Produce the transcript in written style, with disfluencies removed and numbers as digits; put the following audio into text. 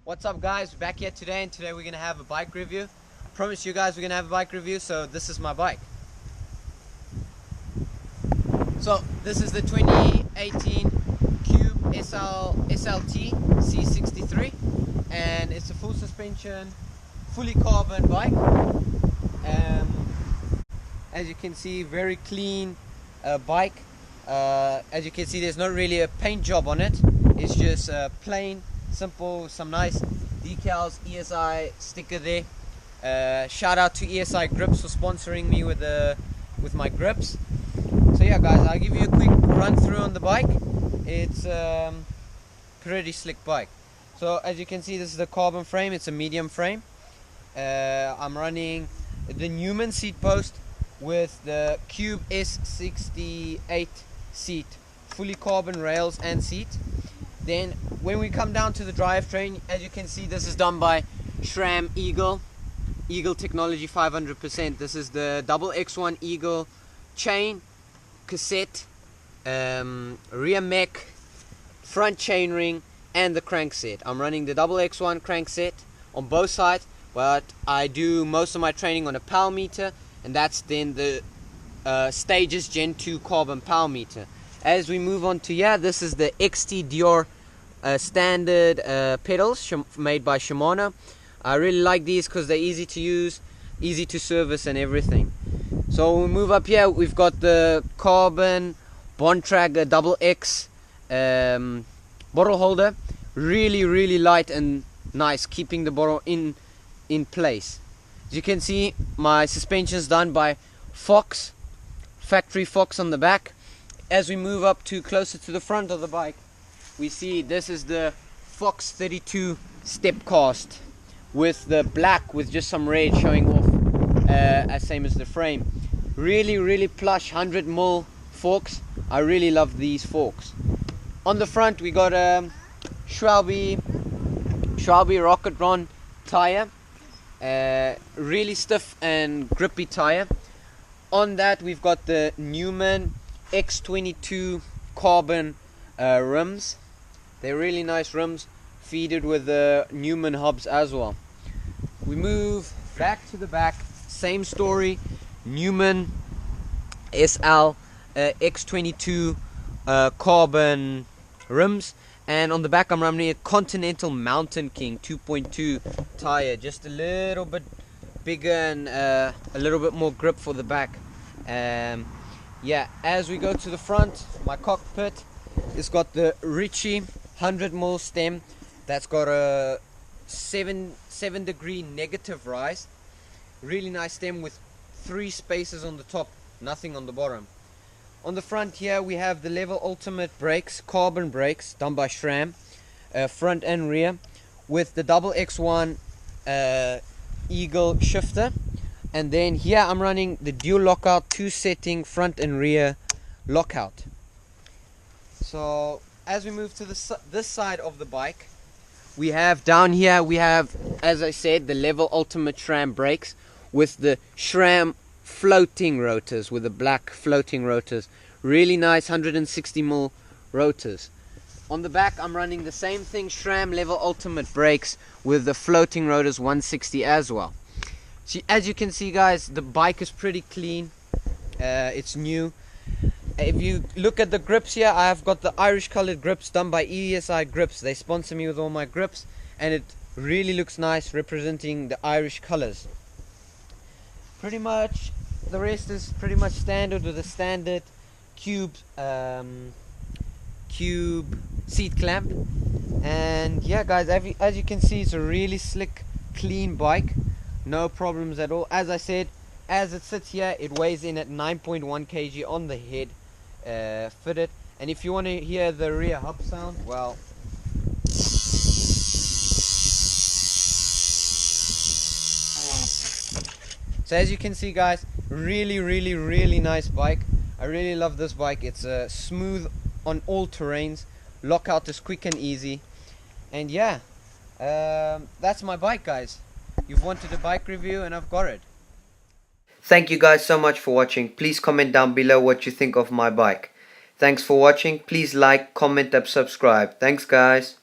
What's up guys, we're back here today, and today we're going to have a bike review. I promise you guys we're going to have a bike review, so this is my bike. So this is the 2018 Cube SLT C63, and it's a full suspension, fully carbon bike. As you can see, very clean bike. As you can see, there's not really a paint job on it. It's just plain, simple, some nice decals, ESI sticker there. Shout out to ESI Grips for sponsoring me with my grips. So yeah guys, I'll give you a quick run through on the bike. It's pretty slick bike. So as you can see, this is the carbon frame. It's a medium frame. I'm running the Newman seat post with the Cube S68 seat, fully carbon rails and seat. Then when we come down to the drivetrain, as you can see, this is done by SRAM Eagle Technology 500%. This is the double X1 Eagle chain, cassette, rear mech, front chainring, and the crankset. I'm running the double X1 crankset on both sides, but I do most of my training on a power meter, and that's then the Stages Gen 2 carbon power meter. As we move on to here, this is the XT Dior standard pedals made by Shimano. I really like these because they're easy to use, easy to service and everything. So when we move up here, we've got the carbon Bontrager double X bottle holder. Really light and nice, keeping the bottle in place. As you can see, my suspension is done by Fox, factory Fox on the back. As we move up to closer to the front of the bike, we see this is the Fox 32 step cast with the black with just some red showing off, as same as the frame. Really plush 100mm forks. I really love these forks. On the front we got a Schwalbe Rocket Ron tire, really stiff and grippy tire. On that we've got the Newman X22 carbon rims. They're really nice rims, feeded with the Newman hubs as well. We move back to the back, same story, Newman SL X22 carbon rims, and on the back I'm running a Continental Mountain King 2.2 tire, just a little bit bigger and a little bit more grip for the back. Yeah, as we go to the front, my cockpit, it's got the Ritchie 100mm stem that's got a 7 degree negative rise. Really nice stem with 3 spaces on the top, nothing on the bottom. On the front here we have the Level Ultimate brakes, carbon brakes done by SRAM, front and rear, with the double X1 Eagle shifter. And then here I'm running the dual lockout 2 setting front and rear lockout. So as we move to this side of the bike, we have down here, we have, as I said, the Level Ultimate SRAM brakes with the SRAM floating rotors, with the black floating rotors. Really nice 160mm rotors. On the back I'm running the same thing, SRAM Level Ultimate brakes with the floating rotors 160 as well. See, as you can see guys, the bike is pretty clean. It's new. If you look at the grips here, I have got the Irish colored grips done by ESI Grips. They sponsor me with all my grips, and it really looks nice, representing the Irish colors. Pretty much the rest is pretty much standard with a standard cube seat clamp. And yeah guys, as you can see, it's a really slick, clean bike. No problems at all. As I said, as it sits here, it weighs in at 9.1 kg on the head, fitted. And if you want to hear the rear hub sound, well, So as you can see guys, really nice bike. I really love this bike. It's smooth on all terrains, lockout is quick and easy, and yeah, that's my bike guys. You've wanted a bike review and I've got it. Thank you guys so much for watching. Please comment down below what you think of my bike. Thanks for watching. Please like, comment and subscribe. Thanks guys.